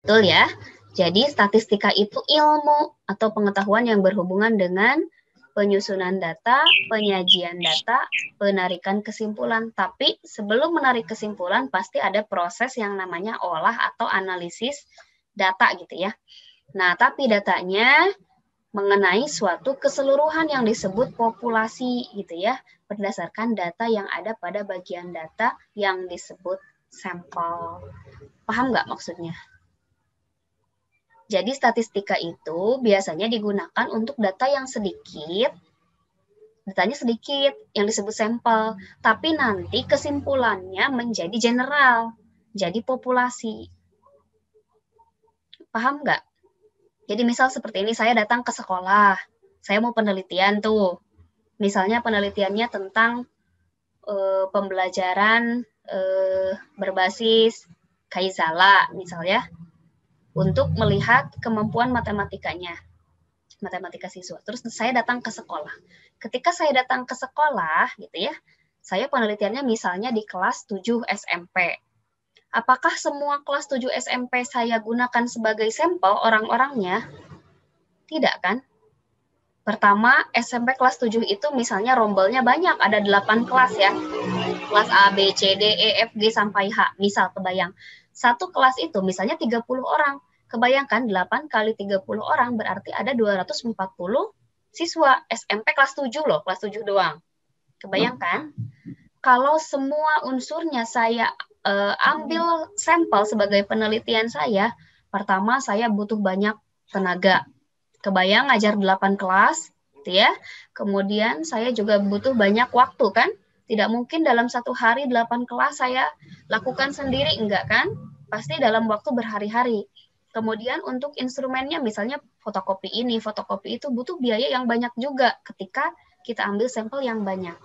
Betul ya? Jadi statistika itu ilmu atau pengetahuan yang berhubungan dengan penyusunan data, penyajian data, penarikan kesimpulan. Tapi sebelum menarik kesimpulan pasti ada proses yang namanya olah atau analisis data gitu ya. Nah, tapi datanya mengenai suatu keseluruhan yang disebut populasi gitu ya, berdasarkan data yang ada pada bagian data yang disebut sampel. Paham nggak maksudnya? Jadi statistika itu biasanya digunakan untuk data yang sedikit, datanya sedikit, yang disebut sampel. Tapi nanti kesimpulannya menjadi general, jadi populasi. Paham nggak? Jadi misal seperti ini, saya datang ke sekolah, saya mau penelitian tuh. Misalnya penelitiannya tentang pembelajaran berbasis Kaizala, misalnya, untuk melihat kemampuan matematika siswa. Terus saya datang ke sekolah. Ketika saya datang ke sekolah, gitu ya, saya penelitiannya misalnya di kelas 7 SMP. Apakah semua kelas 7 SMP saya gunakan sebagai sampel orang-orangnya? Tidak kan? Pertama, SMP kelas 7 itu misalnya rombelnya banyak, ada 8 kelas ya. Kelas A, B, C, D, E, F, G, sampai H. Misal, kebayang. Satu kelas itu misalnya 30 orang. Kebayangkan 8 kali 30 orang berarti ada 240 siswa. SMP kelas 7 loh, kelas 7 doang. Kebayangkan? Kalau semua unsurnya saya ambil sampel sebagai penelitian saya, pertama saya butuh banyak tenaga. Kebayang ngajar 8 kelas, gitu ya. Kemudian saya juga butuh banyak waktu kan? Tidak mungkin dalam satu hari 8 kelas saya lakukan sendiri, enggak kan? Pasti dalam waktu berhari-hari. Kemudian untuk instrumennya misalnya fotokopi ini, fotokopi itu butuh biaya yang banyak juga ketika kita ambil sampel yang banyak.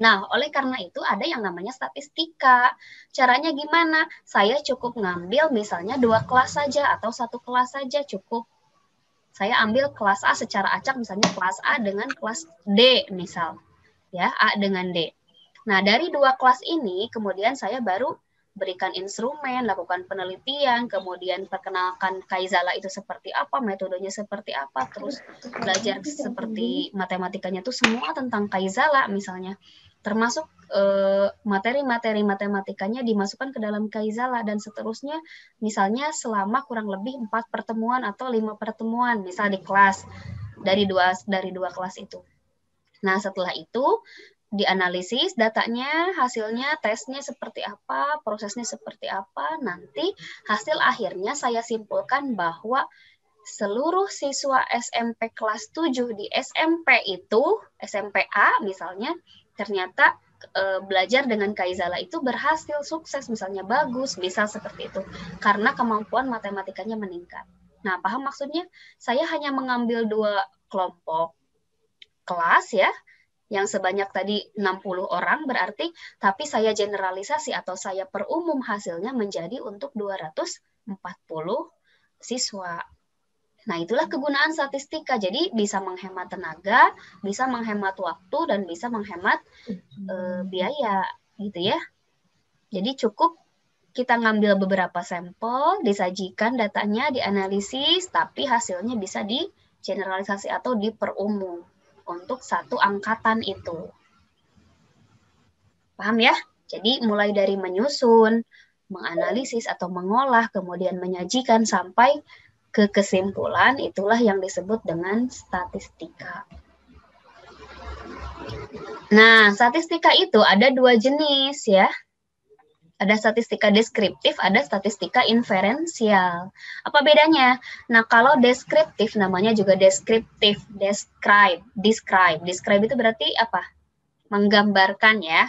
Nah, oleh karena itu ada yang namanya statistika. Caranya gimana? Saya cukup ngambil misalnya 2 kelas saja atau 1 kelas saja cukup. Saya ambil kelas A secara acak, misalnya kelas A dengan kelas D misal. Ya, A dengan D. Nah, dari 2 kelas ini kemudian saya baru berikan instrumen, lakukan penelitian, kemudian perkenalkan Kaizala itu seperti apa, metodenya seperti apa, terus belajar seperti matematikanya itu semua tentang Kaizala misalnya. Termasuk materi-materi matematikanya dimasukkan ke dalam Kaizala dan seterusnya, misalnya selama kurang lebih 4 pertemuan atau 5 pertemuan, misal di kelas dari dua kelas itu. Nah, setelah itu dianalisis datanya, hasilnya, tesnya seperti apa, prosesnya seperti apa, nanti hasil akhirnya saya simpulkan bahwa seluruh siswa SMP kelas 7 di SMP itu, SMP A misalnya, ternyata belajar dengan Kaizala itu berhasil, sukses, misalnya bagus, bisa seperti itu. Karena kemampuan matematikanya meningkat. Nah, paham maksudnya? Saya hanya mengambil 2 kelompok kelas ya, yang sebanyak tadi 60 orang berarti, tapi saya generalisasi atau saya perumum hasilnya menjadi untuk 240 siswa. Nah, itulah kegunaan statistika. Jadi bisa menghemat tenaga, bisa menghemat waktu, dan bisa menghemat biaya, gitu ya. Jadi cukup kita ngambil beberapa sampel, disajikan datanya, dianalisis, tapi hasilnya bisa digeneralisasi atau diperumum untuk satu angkatan itu. Paham ya? Jadi mulai dari menyusun, menganalisis atau mengolah, kemudian menyajikan sampai ke kesimpulan, itulah yang disebut dengan statistika. Nah, statistika itu ada 2 jenis ya. Ada statistika deskriptif, ada statistika inferensial. Apa bedanya? Nah, kalau deskriptif namanya juga deskriptif, describe. Describe itu berarti apa? Menggambarkan ya.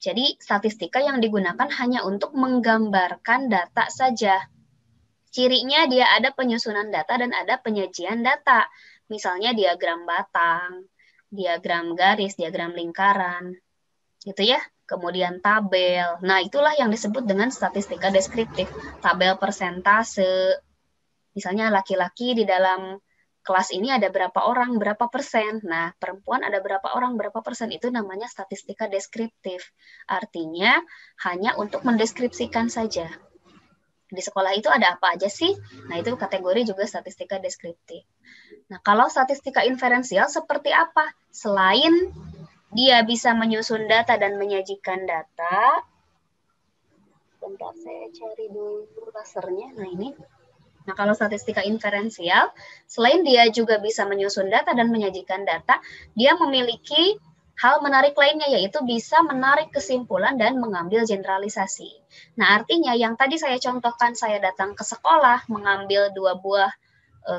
Jadi statistika yang digunakan hanya untuk menggambarkan data saja. Cirinya dia ada penyusunan data dan ada penyajian data. Misalnya diagram batang, diagram garis, diagram lingkaran, gitu ya. Kemudian tabel. Nah, itulah yang disebut dengan statistika deskriptif. Tabel persentase. Misalnya laki-laki di dalam kelas ini ada berapa orang, berapa persen. Nah, perempuan ada berapa orang, berapa persen. Itu namanya statistika deskriptif. Artinya hanya untuk mendeskripsikan saja. Di sekolah itu ada apa aja sih? Nah, itu kategori juga statistika deskriptif. Nah, kalau statistika inferensial seperti apa? Selain dia bisa menyusun data dan menyajikan data, bentar saya cari dulu lasernya. Nah, ini. Nah, kalau statistika inferensial, selain dia juga bisa menyusun data dan menyajikan data, dia memiliki hal menarik lainnya, yaitu bisa menarik kesimpulan dan mengambil generalisasi. Nah, artinya yang tadi saya contohkan, saya datang ke sekolah, mengambil 2 buah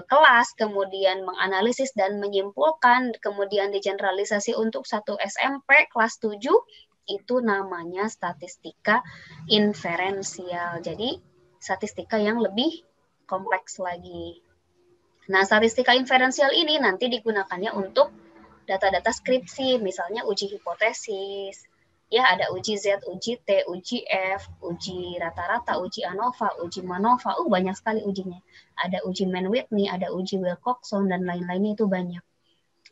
kelas, kemudian menganalisis dan menyimpulkan, kemudian digeneralisasi untuk satu SMP kelas 7, itu namanya statistika inferensial. Jadi, statistika yang lebih kompleks lagi. Nah, statistika inferensial ini nanti digunakannya untuk data-data skripsi, misalnya uji hipotesis, ya ada uji Z, uji T, uji F, uji rata-rata, uji ANOVA, uji MANOVA, banyak sekali ujinya. Ada uji Mann-Whitney, ada uji Wilcoxon, dan lain-lainnya itu banyak.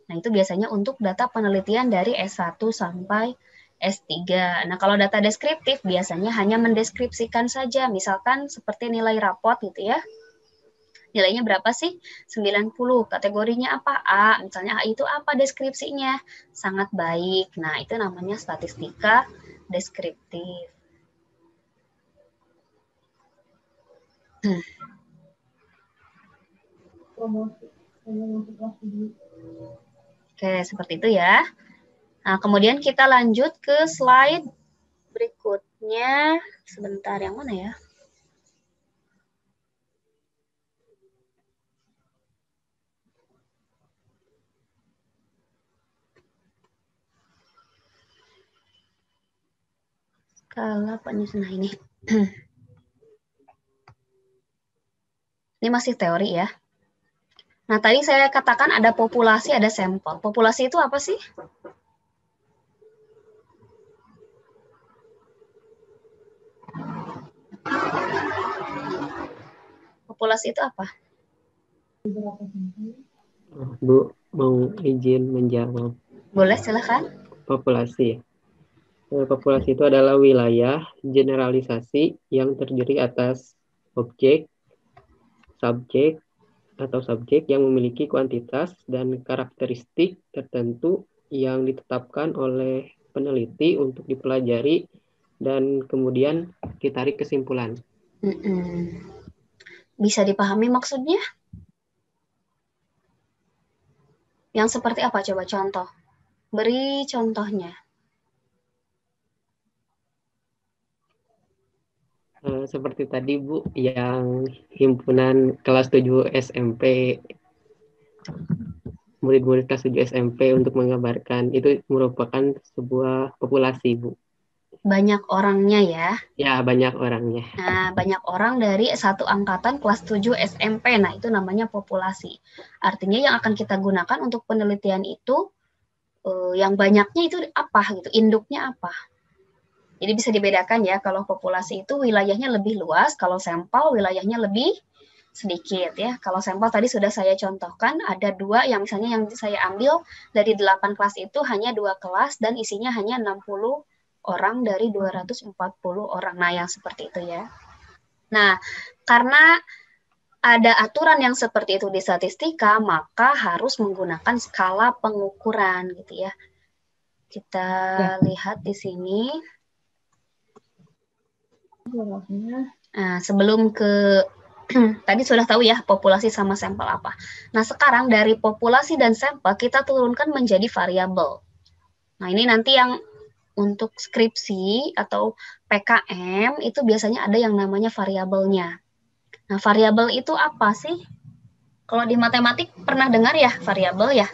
Nah, itu biasanya untuk data penelitian dari S1 sampai S3. Nah, kalau data deskriptif biasanya hanya mendeskripsikan saja, misalkan seperti nilai rapot gitu ya. Nilainya berapa sih? 90. Kategorinya apa? A. Misalnya A itu apa deskripsinya? Sangat baik. Nah, itu namanya statistika deskriptif. Oke, seperti itu ya. Nah, kemudian kita lanjut ke slide berikutnya. Sebentar, yang mana ya? Skala penyusunan ini. Ini masih teori ya. Nah, tadi saya katakan ada populasi, ada sampel. Populasi itu apa sih? Populasi itu apa? Bu, mau izin menjawab. Boleh, silakan. Populasi. Populasi itu adalah wilayah generalisasi yang terdiri atas objek, subjek, atau subjek yang memiliki kuantitas dan karakteristik tertentu yang ditetapkan oleh peneliti untuk dipelajari dan kemudian ditarik kesimpulan. Bisa dipahami maksudnya? Yang seperti apa? Coba contoh. Beri contohnya. Seperti tadi Bu, yang himpunan kelas 7 SMP, murid-murid kelas 7 SMP untuk menggambarkan, itu merupakan sebuah populasi Bu. Banyak orangnya ya. Ya, banyak orangnya. Nah, banyak orang dari satu angkatan kelas 7 SMP. Nah, itu namanya populasi. Artinya yang akan kita gunakan untuk penelitian itu, yang banyaknya itu apa gitu, induknya apa. Jadi bisa dibedakan ya, kalau populasi itu wilayahnya lebih luas, kalau sampel wilayahnya lebih sedikit ya. Kalau sampel tadi sudah saya contohkan, ada 2 yang misalnya yang saya ambil dari 8 kelas itu hanya 2 kelas dan isinya hanya 60 orang dari 240 orang. Nah, yang seperti itu ya. Nah, karena ada aturan yang seperti itu di statistika, maka harus menggunakan skala pengukuran gitu ya. Kita lihat di sini. Nah, sebelum ke tadi sudah tahu ya populasi sama sampel apa. Nah, sekarang dari populasi dan sampel kita turunkan menjadi variabel. Nah, ini nanti yang untuk skripsi atau PKM itu biasanya ada yang namanya variabelnya. Nah, variabel itu apa sih? Kalau di matematik pernah dengar ya variabel ya?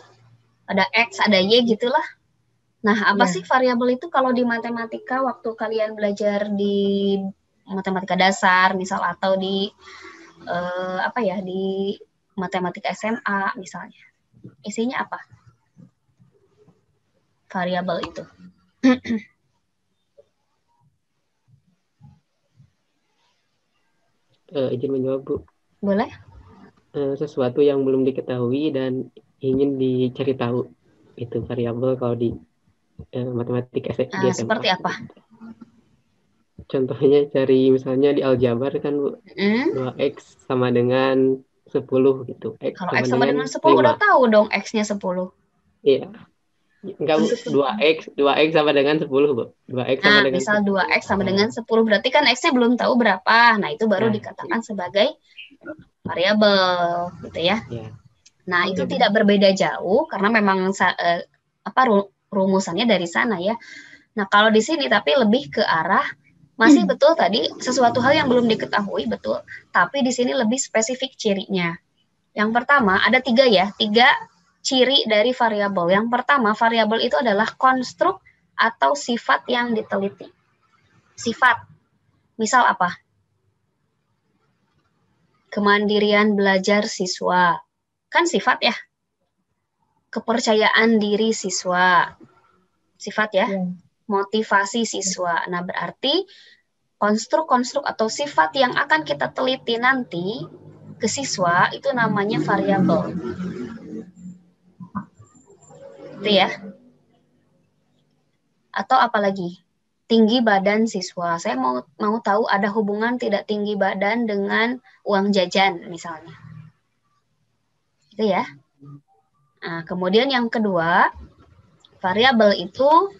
Ada X, ada Y gitulah. Nah, apa sih variabel itu kalau di matematika waktu kalian belajar di matematika dasar misal atau di di matematika SMA misalnya. Isinya apa? Variabel itu. Izin menjawab Bu. Boleh? Sesuatu yang belum diketahui dan ingin dicari tahu. Itu variabel kalau di matematika di SMA. Seperti apa? contohnya cari misalnya di aljabar kan Bu, 2x sama dengan 10 gitu. X Kalau sama X sama dengan dengan 10 udah 5. tahu dong X-nya 10. Iya. Enggak Bu, 2x sama dengan 10 Bu. 2x sama Nah, dengan misal 10. 2X sama dengan 10, berarti kan X-nya belum tahu berapa. Nah, itu baru Ya, dikatakan sebagai variabel, gitu ya. ya. Nah, itu tidak berbeda jauh karena memang rumusannya dari sana ya. Nah, kalau di sini tapi lebih ke arah masih betul tadi sesuatu hal yang belum diketahui betul, tapi di sini lebih spesifik cirinya. Yang pertama ada 3 ya, 3 ciri dari variabel. Yang pertama, variabel itu adalah konstruk atau sifat yang diteliti. Sifat, misal apa? Kemandirian belajar siswa, kan sifat ya. Kepercayaan diri siswa, sifat ya. Motivasi siswa. Nah, berarti konstruk-konstruk atau sifat yang akan kita teliti nanti ke siswa itu namanya variabel. Itu ya. Atau apalagi? Tinggi badan siswa. Saya mau tahu ada hubungan tidak tinggi badan dengan uang jajan misalnya. Itu ya. Nah, kemudian yang kedua, variabel itu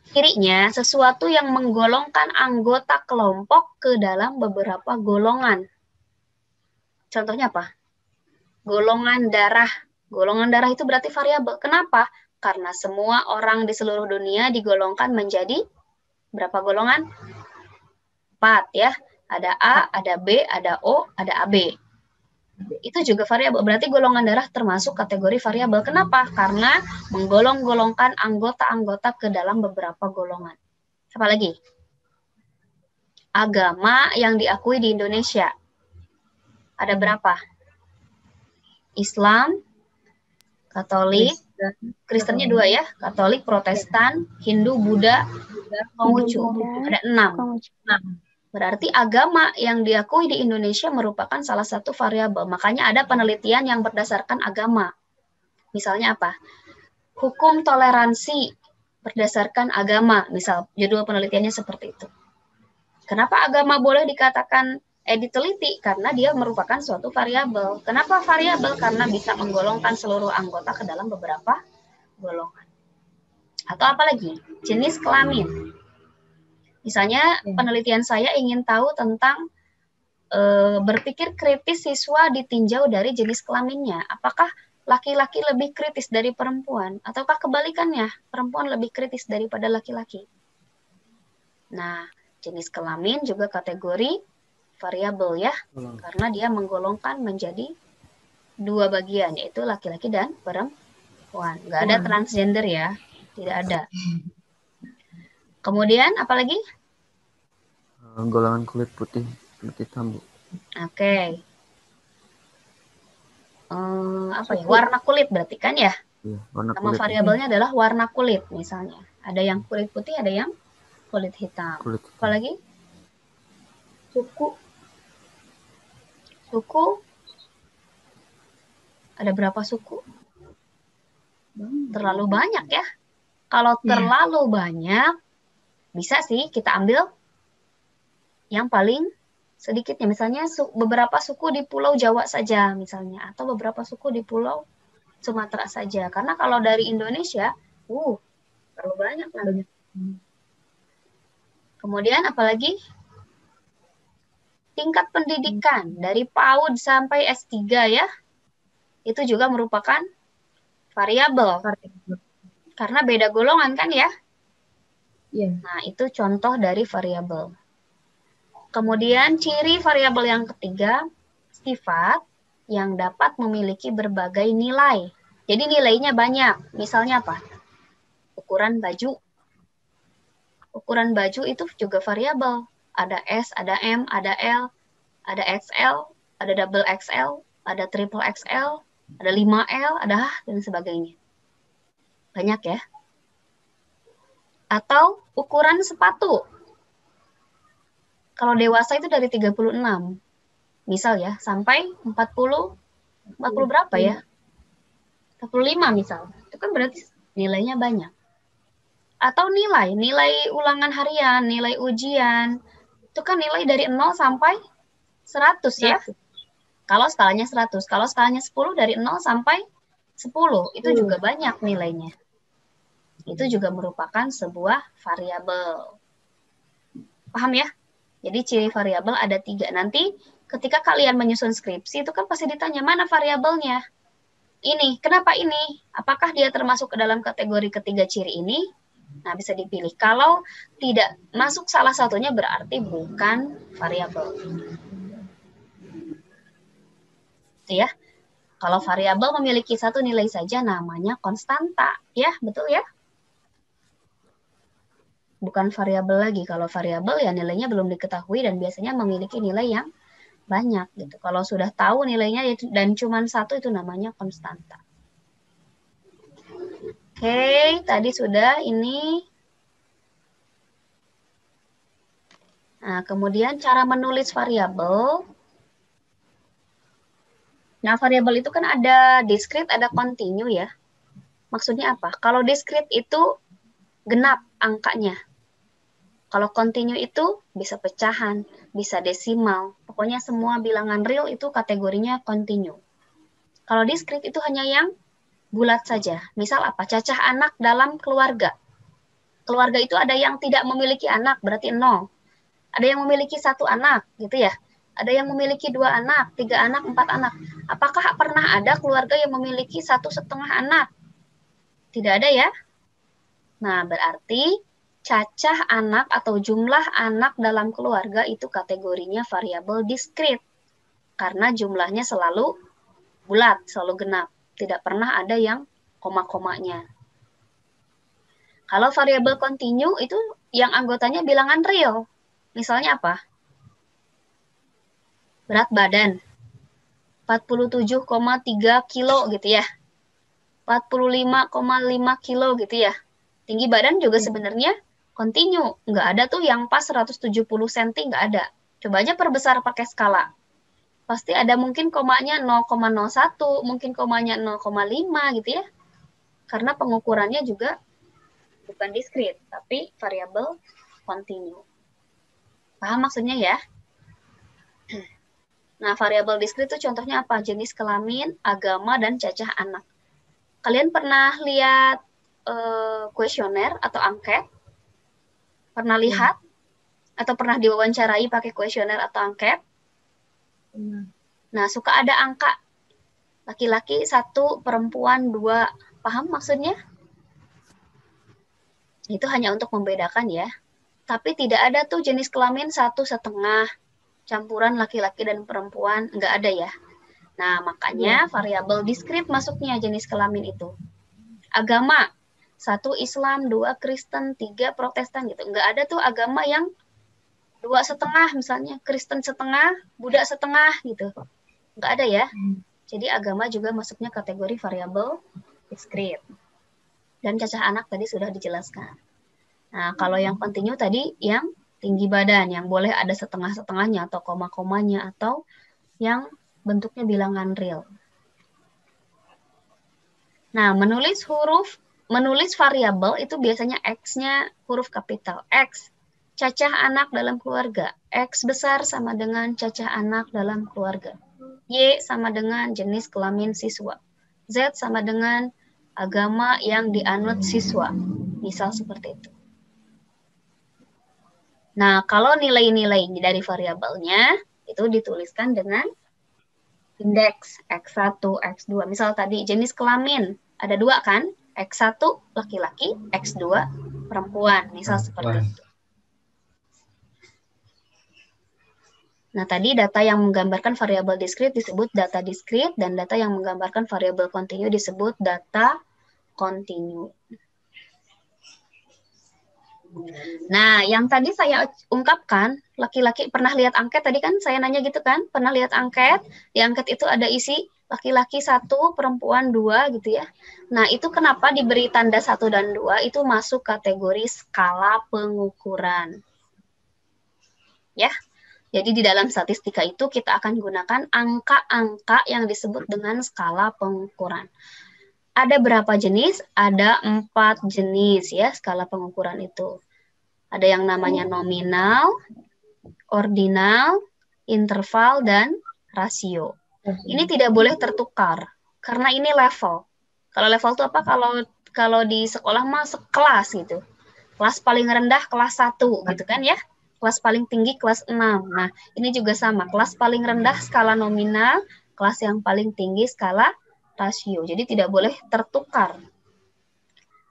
cirinya sesuatu yang menggolongkan anggota kelompok ke dalam beberapa golongan. Contohnya apa? Golongan darah. Golongan darah itu berarti variabel. Kenapa? Karena semua orang di seluruh dunia digolongkan menjadi berapa golongan? 4 ya. Ada A, ada B, ada O, ada AB. Itu juga variabel. Berarti golongan darah termasuk kategori variabel. Kenapa? Karena menggolong-golongkan anggota-anggota ke dalam beberapa golongan. Apa lagi? Agama yang diakui di Indonesia. Ada berapa? Islam, Katolik, Kristennya 2 ya, Katolik, Protestan, Hindu, Buddha, Konghucu. Ada 6. Nah, berarti agama yang diakui di Indonesia merupakan salah satu variabel. Makanya ada penelitian yang berdasarkan agama. Misalnya apa? Hukum toleransi berdasarkan agama. Misal judul penelitiannya seperti itu. Kenapa agama boleh dikatakan diteliti? Karena dia merupakan suatu variabel. Kenapa variabel? Karena bisa menggolongkan seluruh anggota ke dalam beberapa golongan. Atau apalagi? Jenis kelamin. Misalnya penelitian saya ingin tahu tentang berpikir kritis siswa ditinjau dari jenis kelaminnya. Apakah laki-laki lebih kritis dari perempuan? Ataukah kebalikannya? Perempuan lebih kritis daripada laki-laki? Nah, jenis kelamin juga kategori variabel ya, karena dia menggolongkan menjadi 2 bagian, yaitu laki-laki dan perempuan. Nggak ada transgender ya, tidak ada. Kemudian apalagi? Golongan kulit putih, kulit hitam, Bu. Oke. Apa ya? Warna kulit berarti kan ya? Iya, warna Nama kulit. variabelnya adalah warna kulit misalnya. Ada yang kulit putih, ada yang kulit hitam. Kulit hitam. Apalagi? Suku. Ada berapa suku? Terlalu banyak ya. Kalau terlalu banyak, bisa sih kita ambil yang paling sedikitnya. Misalnya beberapa suku di Pulau Jawa saja misalnya. Atau beberapa suku di Pulau Sumatera saja. Karena kalau dari Indonesia, terlalu banyak lah. Kemudian apalagi? Tingkat pendidikan dari PAUD sampai S3 ya. Itu juga merupakan variabel. Karena beda golongan kan ya? Nah, itu contoh dari variabel. Kemudian ciri variabel yang ketiga, sifat yang dapat memiliki berbagai nilai. Jadi nilainya banyak. Misalnya apa? Ukuran baju. Ukuran baju itu juga variabel. Ada S, ada M, ada L, ada XL, ada double XL, ada triple XL, ada 5L, ada dan sebagainya. Banyak ya. Atau ukuran sepatu. Kalau dewasa itu dari 36. Misal ya, sampai 40 berapa ya? 45 misal. Itu kan berarti nilainya banyak. Atau nilai ulangan harian, nilai ujian, Itu kan nilai dari 0 sampai 100 ya. Kalau skalanya 100. Kalau skalanya 10 dari 0 sampai 10. Itu juga banyak nilainya. Itu juga merupakan sebuah variabel. Paham ya? Jadi ciri variabel ada 3. Nanti ketika kalian menyusun skripsi itu kan pasti ditanya mana variabelnya. Ini, kenapa ini? Apakah dia termasuk ke dalam kategori ketiga ciri ini? Nah, bisa dipilih. Kalau tidak masuk salah satunya berarti bukan variabel. Itu ya. Kalau variabel memiliki satu nilai saja namanya konstanta, ya, betul ya? Bukan variabel lagi. Kalau variabel ya nilainya belum diketahui dan biasanya memiliki nilai yang banyak gitu. Kalau sudah tahu nilainya dan cuma satu itu namanya konstanta. Oke, tadi sudah ini. Nah, kemudian cara menulis variabel. Nah, variabel itu kan ada discrete, ada continue ya. Maksudnya apa? Kalau discrete itu genap angkanya. Kalau continue itu bisa pecahan, bisa desimal. Pokoknya semua bilangan real itu kategorinya continue. Kalau discrete itu hanya yang bulat saja. Misal apa? Cacah anak dalam keluarga. Keluarga itu ada yang tidak memiliki anak, berarti 0. Ada yang memiliki 1 anak, gitu ya. Ada yang memiliki 2 anak, 3 anak, 4 anak. Apakah pernah ada keluarga yang memiliki 1,5 anak? Tidak ada ya. Nah, berarti cacah anak atau jumlah anak dalam keluarga itu kategorinya variabel discrete. Karena jumlahnya selalu bulat, selalu genap. Tidak pernah ada yang koma-komanya. Kalau variabel continue itu yang anggotanya bilangan real. Misalnya apa? Berat badan 47,3 kilo gitu ya. 45,5 kilo gitu ya. Tinggi badan juga sebenarnya continue. Nggak ada tuh yang pas 170 cm, nggak ada. Coba aja perbesar pakai skala. Pasti ada mungkin komanya 0,01, mungkin komanya 0,5 gitu ya. Karena pengukurannya juga bukan discrete, tapi variabel continue. Paham maksudnya ya? Nah, variabel discrete itu contohnya apa? Jenis kelamin, agama, dan cacah anak. Kalian pernah lihat kuesioner atau angket? Pernah lihat? Atau pernah diwawancarai pakai kuesioner atau angket? Nah, suka ada angka. Laki-laki 1, perempuan 2. Paham maksudnya? Itu hanya untuk membedakan ya. Tapi tidak ada tuh jenis kelamin 1,5. Campuran laki-laki dan perempuan. Nggak ada ya. Nah, makanya variabel discrete masuknya jenis kelamin itu. Agama. 1 Islam, 2 Kristen, 3 Protestan gitu. Nggak ada tuh agama yang 2,5 misalnya. Kristen setengah, Buddha setengah gitu. Nggak ada ya. Jadi agama juga masuknya kategori variabel discrete. Dan cacah anak tadi sudah dijelaskan. Nah, kalau yang continue tadi yang tinggi badan, yang boleh ada setengah-setengahnya atau koma-komanya, atau yang bentuknya bilangan real. Nah, menulis variabel itu biasanya X-nya huruf kapital. X, cacah anak dalam keluarga. X besar sama dengan cacah anak dalam keluarga. Y sama dengan jenis kelamin siswa. Z sama dengan agama yang dianut siswa. Misal seperti itu. Nah, kalau nilai-nilai dari variabelnya itu dituliskan dengan indeks X1, X2. Misal tadi jenis kelamin ada 2 kan? X1 laki-laki, X2 perempuan. Misal seperti itu. Nah, tadi data yang menggambarkan variabel discrete disebut data discrete, dan data yang menggambarkan variabel continue disebut data continue. Nah, yang tadi saya ungkapkan, laki-laki pernah lihat angket, tadi kan saya nanya gitu kan, pernah lihat angket, di angket itu ada isi laki-laki 1, perempuan 2 gitu ya. Nah, itu kenapa diberi tanda 1 dan 2, itu masuk kategori skala pengukuran. Ya. Jadi di dalam statistika itu kita akan gunakan angka-angka yang disebut dengan skala pengukuran. Ada berapa jenis? Ada 4 jenis ya skala pengukuran itu. Ada yang namanya nominal, ordinal, interval, dan rasio. Ini tidak boleh tertukar karena ini level. Kalau level itu apa? Kalau di sekolah mah sekelas gitu. Kelas paling rendah kelas 1 gitu kan ya. Kelas paling tinggi kelas 6. Nah, ini juga sama. Kelas paling rendah skala nominal, kelas yang paling tinggi skala rasio. Jadi tidak boleh tertukar.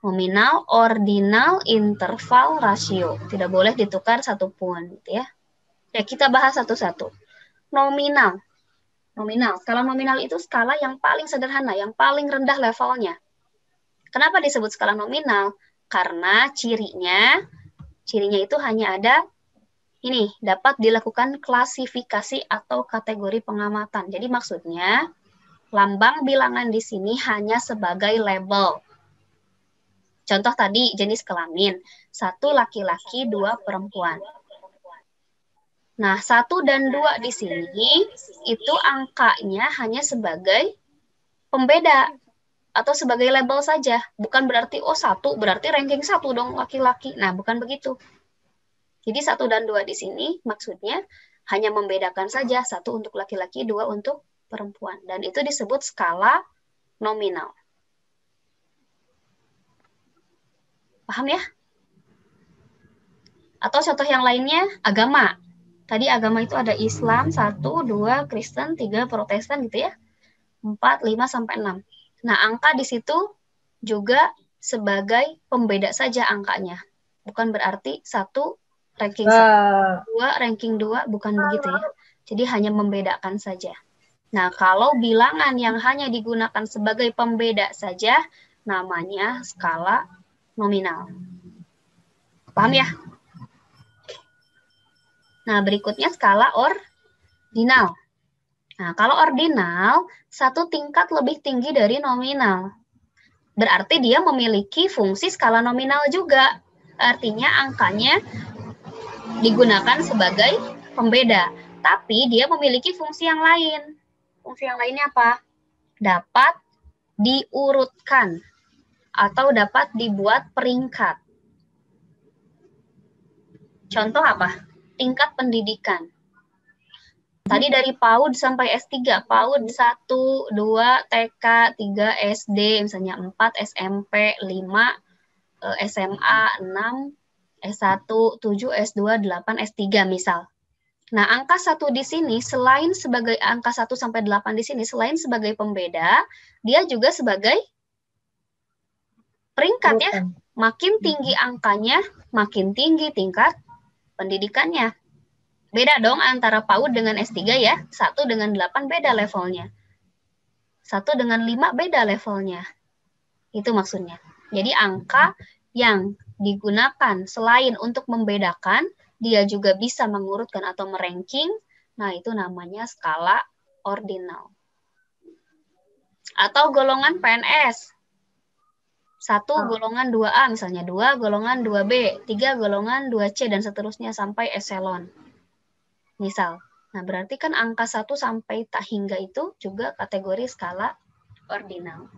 Nominal, ordinal, interval, rasio. Tidak boleh ditukar satupun gitu ya. Ya, kita bahas satu-satu. Nominal. Nominal. Skala nominal itu skala yang paling sederhana, yang paling rendah levelnya. Kenapa disebut skala nominal? Karena cirinya itu hanya ada ini, dapat dilakukan klasifikasi atau kategori pengamatan. Jadi maksudnya lambang bilangan di sini hanya sebagai label. Contoh tadi jenis kelamin, 1 laki-laki, 2 perempuan. Nah, 1 dan 2 di sini itu angkanya hanya sebagai pembeda atau sebagai label saja. Bukan berarti, 1 berarti ranking 1 dong laki-laki. Nah, bukan begitu. Jadi 1 dan 2 di sini maksudnya hanya membedakan saja, 1 untuk laki-laki, 2 untuk perempuan. Dan itu disebut skala nominal. Paham ya? Atau contoh yang lainnya, agama. Tadi agama itu ada Islam, 1, 2, Kristen, 3, Protestan gitu ya. 4, 5, sampai 6. Nah, angka di situ juga sebagai pembeda saja angkanya. Bukan berarti 1 ranking 1, 2 ranking 2, bukan begitu ya. Jadi hanya membedakan saja. Nah, kalau bilangan yang hanya digunakan sebagai pembeda saja, namanya skala nominal. Paham ya? Nah, berikutnya skala ordinal. Nah, kalau ordinal, 1 tingkat lebih tinggi dari nominal. Berarti dia memiliki fungsi skala nominal juga. Artinya angkanya digunakan sebagai pembeda. Tapi dia memiliki fungsi yang lain. Fungsi yang lainnya apa? Dapat diurutkan atau dapat dibuat peringkat. Contoh apa? Tingkat pendidikan. Tadi dari PAUD sampai S3, PAUD 1, 2, TK, 3, SD, misalnya 4, SMP, 5, SMA, 6, S1, 7, S2, 8, S3 misal. Nah, angka 1 di sini, selain sebagai angka 1 sampai 8 di sini, selain sebagai pembeda, dia juga sebagai peringkat ya. Makin tinggi angkanya, makin tinggi tingkat pendidikannya. Beda dong antara PAUD dengan S3 ya. 1 dengan 8 beda levelnya. 1 dengan 5 beda levelnya. Itu maksudnya. Jadi angka yang digunakan selain untuk membedakan, dia juga bisa mengurutkan atau meranking. Nah, itu namanya skala ordinal. Atau golongan PNS. 1 golongan 2A misalnya, 2 golongan 2B, 3 golongan 2C, dan seterusnya sampai eselon. Misal, nah berarti kan angka 1 sampai tak hingga itu juga kategori skala ordinal.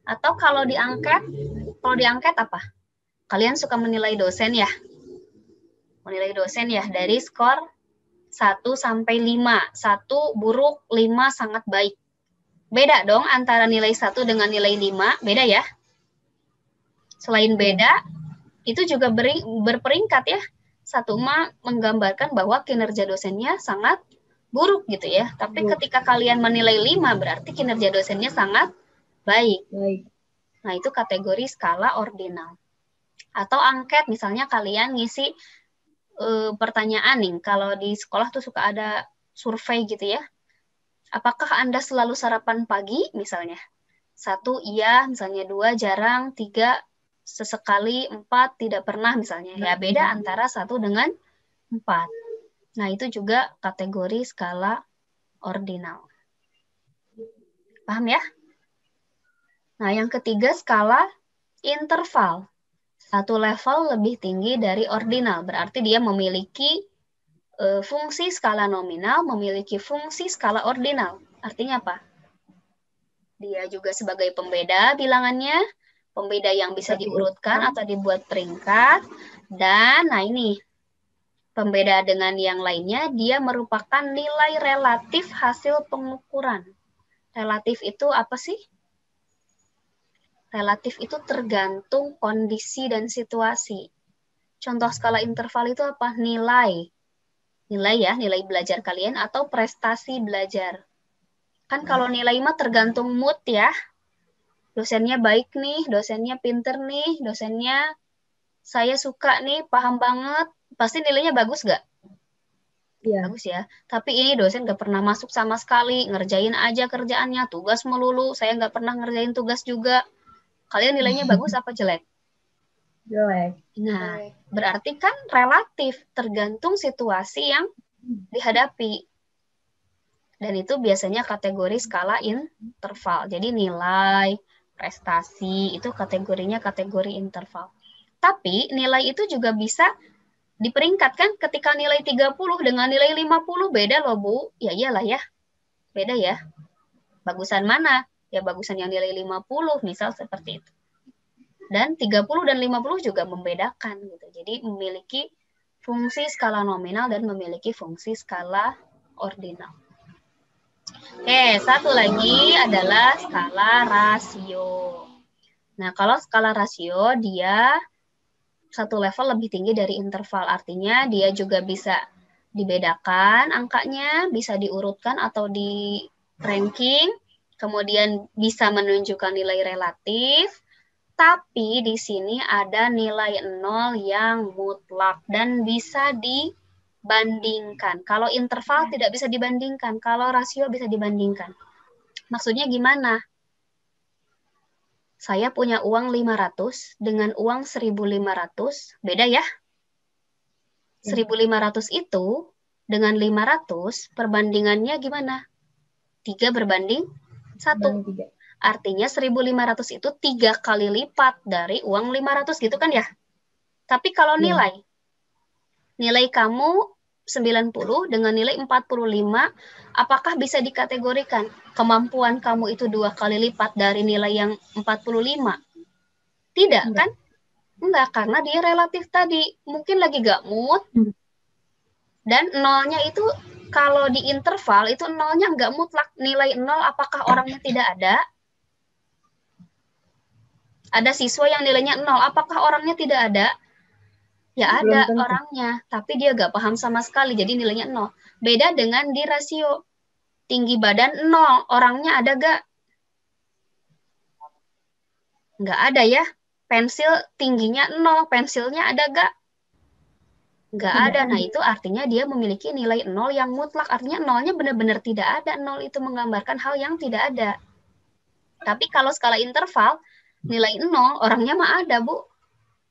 Atau kalau diangket apa? Kalian suka menilai dosen ya? Menilai dosen ya dari skor 1 sampai 5. 1 buruk, 5 sangat baik. Beda dong antara nilai 1 dengan nilai 5, beda ya? Selain beda, itu juga berperingkat ya. 1 mah menggambarkan bahwa kinerja dosennya sangat buruk gitu ya. Tapi ketika kalian menilai 5 berarti kinerja dosennya sangat baik. Nah, itu kategori skala ordinal. Atau angket, misalnya kalian ngisi pertanyaan nih. Kalau di sekolah tuh suka ada survei gitu ya. Apakah Anda selalu sarapan pagi misalnya? 1 iya, misalnya 2 jarang, 3 sesekali, 4 tidak pernah misalnya. Ya beda antara 1 dengan 4. Nah, itu juga kategori skala ordinal. Paham ya? Nah, yang ketiga skala interval. 1 level lebih tinggi dari ordinal. Berarti dia memiliki fungsi skala nominal, memiliki fungsi skala ordinal. Artinya apa? Dia juga sebagai pembeda bilangannya, pembeda yang bisa diurutkan atau dibuat peringkat. Dan, nah ini, Pembeda dengan yang lainnya, dia merupakan nilai relatif hasil pengukuran. Relatif itu apa sih? Relatif itu tergantung kondisi dan situasi. Contoh skala interval itu apa? Nilai. Nilai ya, nilai belajar kalian atau prestasi belajar. Kan kalau nilai mah tergantung mood ya. Dosennya baik nih, dosennya pinter nih, dosennya saya suka nih, paham banget. Pasti nilainya bagus gak? Iya. Bagus ya. Tapi ini dosen gak pernah masuk sama sekali, ngerjain aja kerjaannya, tugas melulu, saya gak pernah ngerjain tugas juga. Kalian nilainya bagus apa jelek? Jelek. Nah, berarti kan relatif, tergantung situasi yang dihadapi. Dan itu biasanya kategori skala interval. Jadi nilai, prestasi, itu kategorinya kategori interval. Tapi nilai itu juga bisa diperingkat kan, ketika nilai 30 dengan nilai 50 beda loh Bu. Ya iyalah ya, beda ya. Bagusan mana? Ya bagusan yang nilai 50 misal seperti itu. Dan 30 dan 50 juga membedakan gitu. Jadi memiliki fungsi skala nominal dan memiliki fungsi skala ordinal. Oke, satu lagi adalah skala rasio. Nah, kalau skala rasio dia satu level lebih tinggi dari interval. Artinya dia juga bisa dibedakan angkanya, bisa diurutkan atau di ranking, kemudian bisa menunjukkan nilai relatif, tapi di sini ada nilai 0 yang mutlak dan bisa dibandingkan. Kalau interval tidak bisa dibandingkan, kalau rasio bisa dibandingkan. Maksudnya gimana? Saya punya uang 500 dengan uang 1.500, beda ya? 1.500 itu dengan 500 perbandingannya gimana? 3 berbanding 1. Artinya 1.500 itu 3 kali lipat dari uang 500 gitu kan ya? Tapi kalau nilai kamu 90 dengan nilai 45, apakah bisa dikategorikan kemampuan kamu itu 2 kali lipat dari nilai yang 45? Tidak kan? Enggak, karena dia relatif tadi. Mungkin lagi gak mood. Dan nolnya itu kalau di interval itu nolnya nggak mutlak. Nilai 0 apakah orangnya tidak ada? Ada siswa yang nilainya 0, apakah orangnya tidak ada? Ya ada orangnya, tapi dia gak paham sama sekali, jadi nilainya 0. Beda dengan di rasio. Tinggi badan 0, orangnya ada gak? Nggak ada ya. Pensil tingginya 0, pensilnya ada gak? Nggak ada. Nah, itu artinya dia memiliki nilai 0 yang mutlak. Artinya 0-nya benar-benar tidak ada. 0 itu menggambarkan hal yang tidak ada. Tapi kalau skala interval, nilai 0, orangnya mah ada, Bu.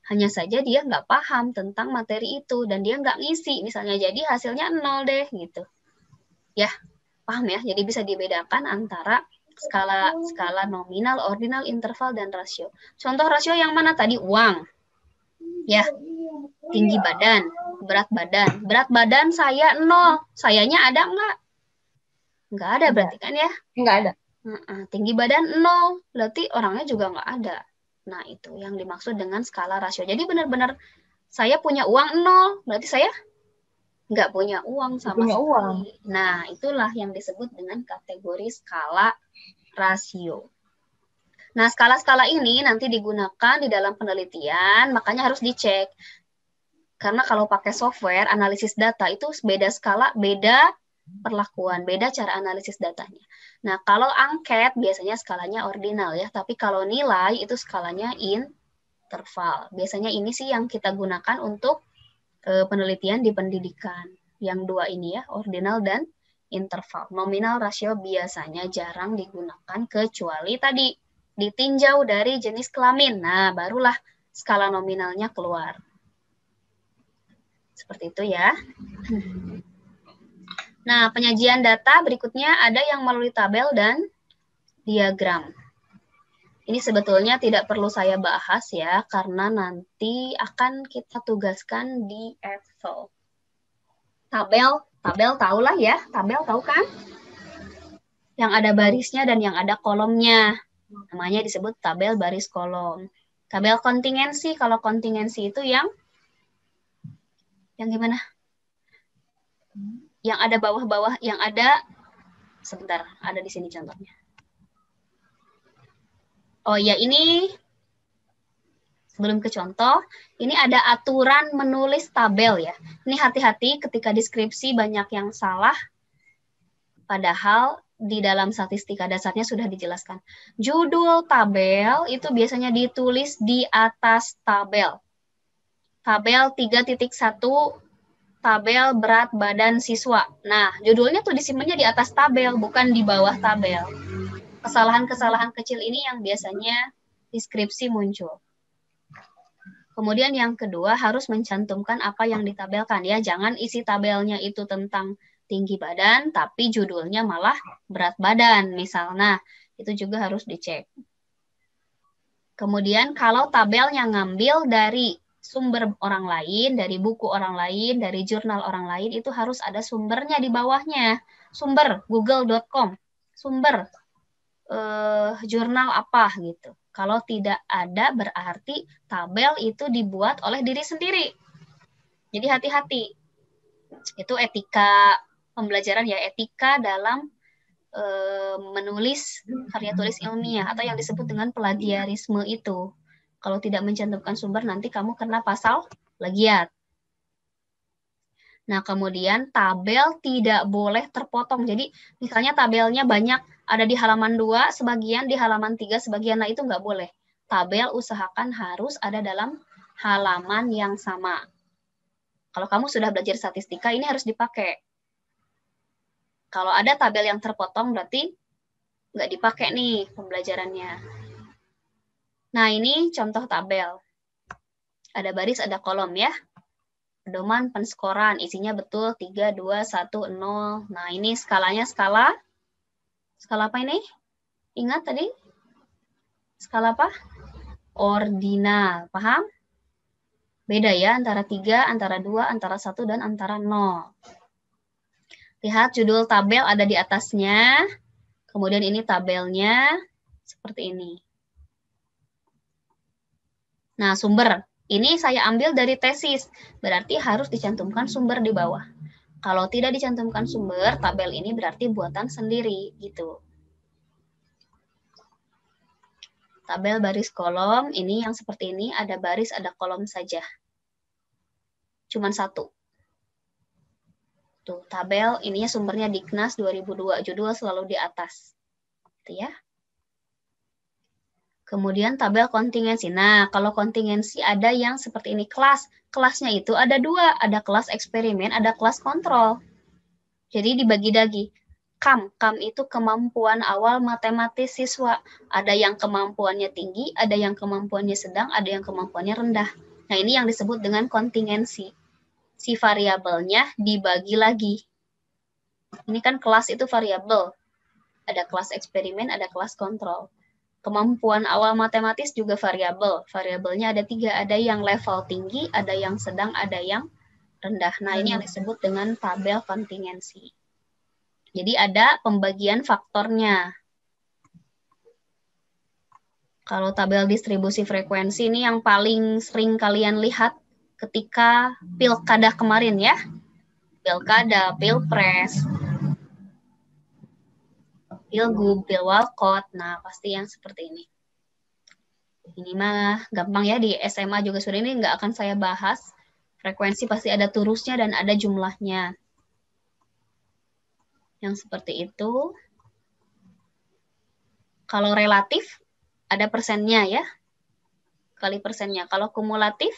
Hanya saja dia nggak paham tentang materi itu, dan dia nggak ngisi. Misalnya jadi hasilnya 0 deh, gitu. Ya, paham ya? Jadi bisa dibedakan antara skala nominal, ordinal, interval, dan rasio. Contoh rasio yang mana tadi? Uang. Ya, tinggi badan, berat badan. Berat badan saya 0. Sayanya ada nggak? Nggak ada berarti kan ya? Nggak ada. Tinggi badan 0, berarti orangnya juga nggak ada. Nah, itu yang dimaksud dengan skala rasio. Jadi benar-benar saya punya uang 0, berarti saya nggak punya uang sama sekali. Nah, itulah yang disebut dengan kategori skala rasio. Nah, skala-skala ini nanti digunakan di dalam penelitian, makanya harus dicek. Karena kalau pakai software, analisis data itu beda skala, beda perlakuan, beda cara analisis datanya. Nah, kalau angket biasanya skalanya ordinal ya, tapi kalau nilai itu skalanya interval. Biasanya ini sih yang kita gunakan untuk penelitian di pendidikan. Yang dua ini ya, ordinal dan interval. Nominal rasio biasanya jarang digunakan kecuali tadi ditinjau dari jenis kelamin. Nah, barulah skala nominalnya keluar. Seperti itu ya. Nah, penyajian data berikutnya ada yang melalui tabel dan diagram. Ini sebetulnya tidak perlu saya bahas ya, karena nanti akan kita tugaskan di Excel. Tabel tahulah ya, tabel tahu kan? Yang ada barisnya dan yang ada kolomnya. Namanya disebut tabel baris kolom. Tabel kontingensi, kalau kontingensi itu yang gimana? Yang ada bawah-bawah, yang ada, sebentar, ada di sini contohnya. Oh ya, ini sebelum ke contoh, ini ada aturan menulis tabel ya. Ini hati-hati ketika deskripsi banyak yang salah, padahal di dalam statistika dasarnya sudah dijelaskan. Judul tabel itu biasanya ditulis di atas tabel. Tabel 3.1, tabel berat badan siswa. Nah, judulnya tuh disimpannya di atas tabel, bukan di bawah tabel. Kesalahan-kesalahan kecil ini yang biasanya deskripsi muncul. Kemudian yang kedua harus mencantumkan apa yang ditabelkan ya. Jangan isi tabelnya itu tentang tinggi badan, tapi judulnya malah berat badan misalnya. Itu juga harus dicek. Kemudian kalau tabelnya ngambil dari sumber orang lain, dari buku orang lain, dari jurnal orang lain, itu harus ada sumbernya di bawahnya. Sumber google.com, sumber jurnal apa gitu. Kalau tidak ada berarti tabel itu dibuat oleh diri sendiri. Jadi hati-hati. Itu etika pembelajaran ya, etika dalam menulis karya tulis ilmiah atau yang disebut dengan plagiarisme itu. Kalau tidak mencantumkan sumber nanti kamu kena pasal plagiat. Nah, kemudian tabel tidak boleh terpotong. Jadi misalnya tabelnya banyak, ada di halaman 2 sebagian, di halaman 3 sebagian. Nah, itu nggak boleh. Tabel usahakan harus ada dalam halaman yang sama. Kalau kamu sudah belajar statistika, ini harus dipakai. Kalau ada tabel yang terpotong, berarti nggak dipakai nih pembelajarannya. Nah, ini contoh tabel. Ada baris, ada kolom ya. Pedoman penskoran, isinya betul 3, 2, 1, 0. Nah, ini skalanya skala apa ini? Ingat tadi? Skala apa? Ordinal. Paham? Beda ya antara 3, antara 2, antara 1, dan antara 0. Lihat judul tabel ada di atasnya. Kemudian ini tabelnya seperti ini. Nah, sumber. Ini saya ambil dari tesis. Berarti harus dicantumkan sumber di bawah. Kalau tidak dicantumkan sumber, tabel ini berarti buatan sendiri gitu. Tabel baris kolom, ini yang seperti ini, ada baris, ada kolom saja. Cuman satu. Tuh, tabel ininya sumbernya Diknas 2002, judul selalu di atas. Gitu ya. Kemudian tabel kontingensi. Nah, kalau kontingensi ada yang seperti ini, kelas. Kelasnya itu ada 2, ada kelas eksperimen, ada kelas kontrol. Jadi dibagi-bagi. KAM itu kemampuan awal matematis siswa. Ada yang kemampuannya tinggi, ada yang kemampuannya sedang, ada yang kemampuannya rendah. Nah, ini yang disebut dengan kontingensi. Si variabelnya dibagi lagi. Ini kan kelas itu variabel. Ada kelas eksperimen, ada kelas kontrol. Kemampuan awal matematis juga variabel. Variabelnya ada 3, ada yang level tinggi, ada yang sedang, ada yang rendah. Nah, ini yang disebut dengan tabel kontingensi. Jadi ada pembagian faktornya. Kalau tabel distribusi frekuensi ini yang paling sering kalian lihat ketika pilkada kemarin ya. Pilkada, pilpres, pilgub, pilwalkot. Nah, pasti yang seperti ini. Ini mah gampang ya, di SMA juga sudah, ini nggak akan saya bahas. Frekuensi pasti ada turusnya dan ada jumlahnya. Yang seperti itu. Kalau relatif, ada persennya ya. Kali persennya. Kalau kumulatif,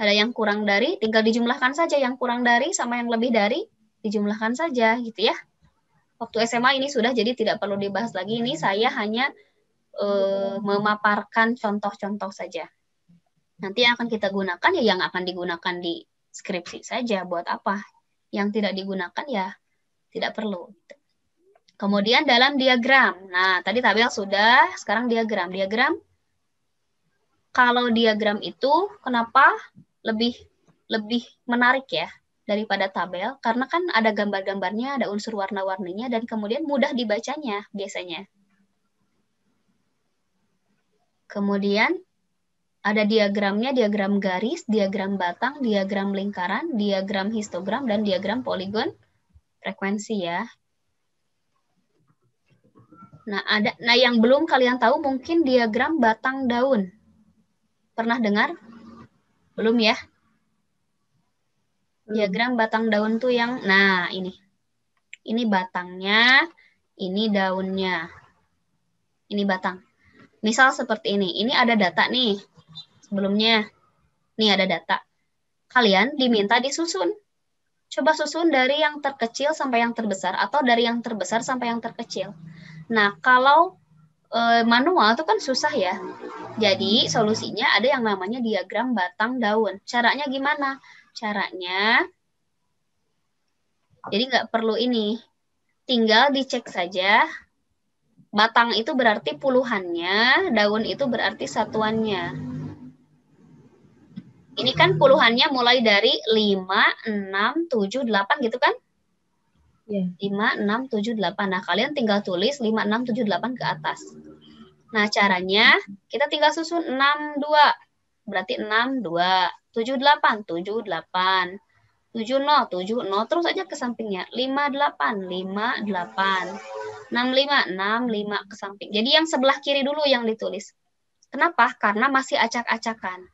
ada yang kurang dari, tinggal dijumlahkan saja. Yang kurang dari sama yang lebih dari, dijumlahkan saja gitu ya. Waktu SMA ini sudah, jadi tidak perlu dibahas lagi. Ini saya hanya memaparkan contoh-contoh saja. Nanti yang akan kita gunakan ya yang akan digunakan di skripsi saja. Buat apa? Yang tidak digunakan ya tidak perlu. Kemudian dalam diagram. Nah, tadi tabel sudah, sekarang diagram. Diagram, kalau diagram itu kenapa lebih menarik ya daripada tabel? Karena kan ada gambar-gambarnya, ada unsur warna-warninya, dan kemudian mudah dibacanya biasanya. Kemudian Ada diagramnya, diagram garis, diagram batang, diagram lingkaran, diagram histogram, dan diagram poligon frekuensi ya. Nah, yang belum kalian tahu mungkin diagram batang daun. Pernah dengar? Belum ya? Diagram batang daun tuh yang, nah ini. Ini batangnya, ini daunnya. Ini batang. Misal seperti ini. Ini ada data nih. Sebelumnya, nih ada data. Kalian diminta disusun. Coba susun dari yang terkecil sampai yang terbesar atau dari yang terbesar sampai yang terkecil. Nah, kalau manual itu kan susah ya. Jadi, solusinya ada yang namanya diagram batang daun. Caranya gimana? Caranya, jadi nggak perlu ini. Tinggal dicek saja. Batang itu berarti puluhannya, daun itu berarti satuannya. Ini kan puluhannya mulai dari 5, 6, 7, 8 gitu kan? Iya. 5, 6, 7, 8. Nah, kalian tinggal tulis 5, 6, 7, 8 ke atas. Nah, caranya kita tinggal susun 6, 2. Berarti 6, 2. 7, 8, 7, 8. 7, 0, 7, 0. Terus aja ke sampingnya. 5, 8, 5, 8. 6, 5, 6, 5 ke samping. Jadi yang sebelah kiri dulu yang ditulis. Kenapa? Karena masih acak-acakan.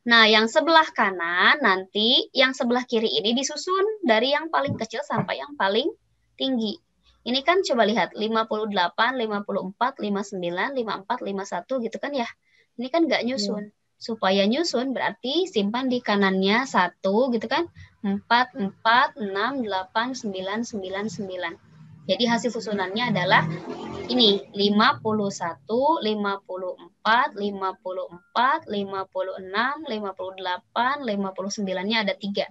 Nah, yang sebelah kanan nanti, yang sebelah kiri ini disusun dari yang paling kecil sampai yang paling tinggi. Ini kan coba lihat, 58, 54, 59, 54, 51 gitu kan ya. Ini kan nggak nyusun. Supaya nyusun berarti simpan di kanannya 1 gitu kan. 4, 4, 6, 8, 9, 9, 9. Jadi hasil susunannya adalah ini 51, 54, 54, 56, 58, 59-nya ada 3.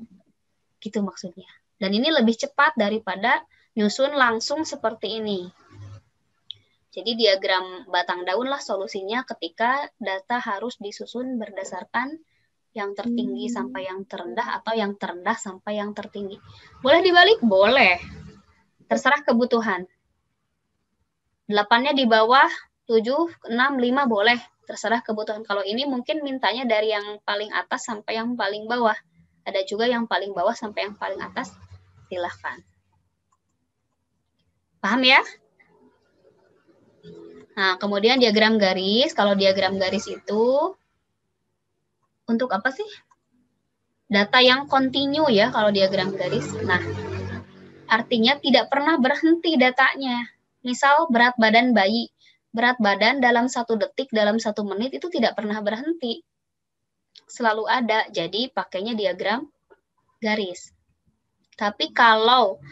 Gitu maksudnya. Dan ini lebih cepat daripada nyusun langsung seperti ini. Jadi diagram batang daun lah solusinya ketika data harus disusun berdasarkan yang tertinggi sampai yang terendah atau yang terendah sampai yang tertinggi. Boleh dibalik? Boleh. Terserah kebutuhan. 8-nya di bawah, 7, 6, 5 boleh. Terserah kebutuhan. Kalau ini mungkin mintanya dari yang paling atas sampai yang paling bawah. Ada juga yang paling bawah sampai yang paling atas. Silahkan. Paham ya? Nah, kemudian diagram garis. Kalau diagram garis itu untuk apa sih? Data yang kontinu ya kalau diagram garis. Nah, artinya tidak pernah berhenti datanya. Misal berat badan bayi. Berat badan dalam 1 detik, dalam 1 menit itu tidak pernah berhenti. Selalu ada. Jadi pakainya diagram garis. Tapi kalau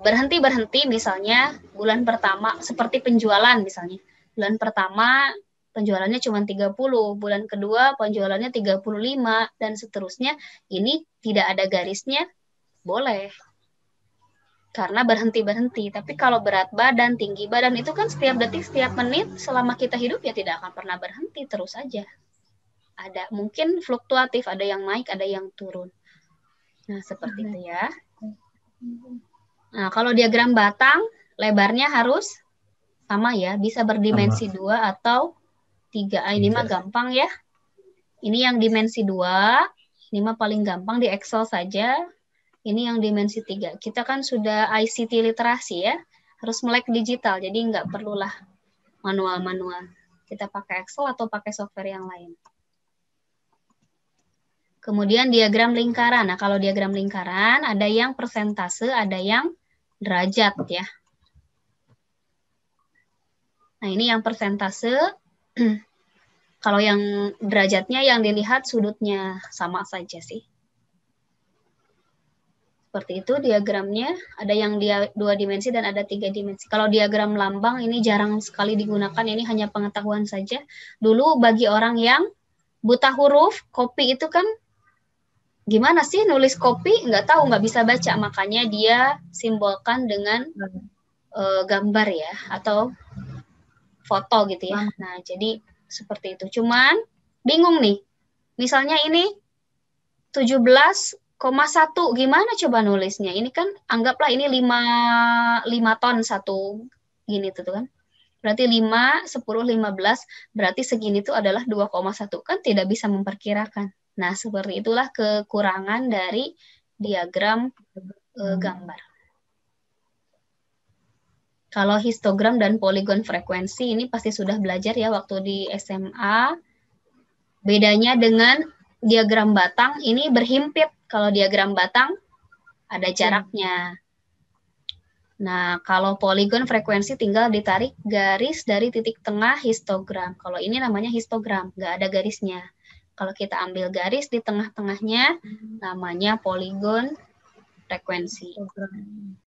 berhenti-berhenti misalnya bulan pertama seperti penjualan misalnya. Bulan pertama penjualannya cuma 30, bulan kedua penjualannya 35 dan seterusnya. Ini tidak ada garisnya, boleh. Karena berhenti-berhenti. Tapi kalau berat badan, tinggi badan itu kan setiap detik, setiap menit selama kita hidup ya tidak akan pernah berhenti, terus saja. Ada mungkin fluktuatif, ada yang naik, ada yang turun. Nah, seperti itu ya. Nah, kalau diagram batang, lebarnya harus sama ya, bisa berdimensi 2 atau 3. Ini mah gampang ya. Ini yang dimensi 2, ini mah paling gampang di Excel saja. Ini yang dimensi 3. Kita kan sudah ICT literasi ya, harus melek digital, jadi nggak perlulah manual-manual. Kita pakai Excel atau pakai software yang lain. Kemudian diagram lingkaran. Nah, kalau diagram lingkaran, ada yang persentase, ada yang derajat ya. Nah, ini yang persentase. Kalau yang derajatnya yang dilihat sudutnya sama saja sih. Seperti itu diagramnya, ada yang dia 2 dimensi dan ada 3 dimensi. Kalau diagram lambang ini jarang sekali digunakan, ini hanya pengetahuan saja. Dulu bagi orang yang buta huruf, kopi itu kan gimana sih nulis kopi? Nggak tahu, nggak bisa baca, makanya dia simbolkan dengan gambar ya, atau foto gitu ya. Nah, jadi seperti itu. Cuman bingung nih, misalnya ini 17,1 gimana coba nulisnya? Ini kan anggaplah ini 5 ton satu gini tuh kan. Berarti 5, 10, 15, berarti segini itu adalah 2,1. Kan tidak bisa memperkirakan. Nah, seperti itulah kekurangan dari diagram gambar. Kalau histogram dan poligon frekuensi, ini pasti sudah belajar ya waktu di SMA. Bedanya dengan diagram batang, ini berhimpit. Kalau diagram batang, ada jaraknya. Nah, kalau poligon frekuensi tinggal ditarik garis dari titik tengah histogram. Kalau ini namanya histogram, nggak ada garisnya. Kalau kita ambil garis di tengah-tengahnya, namanya poligon frekuensi.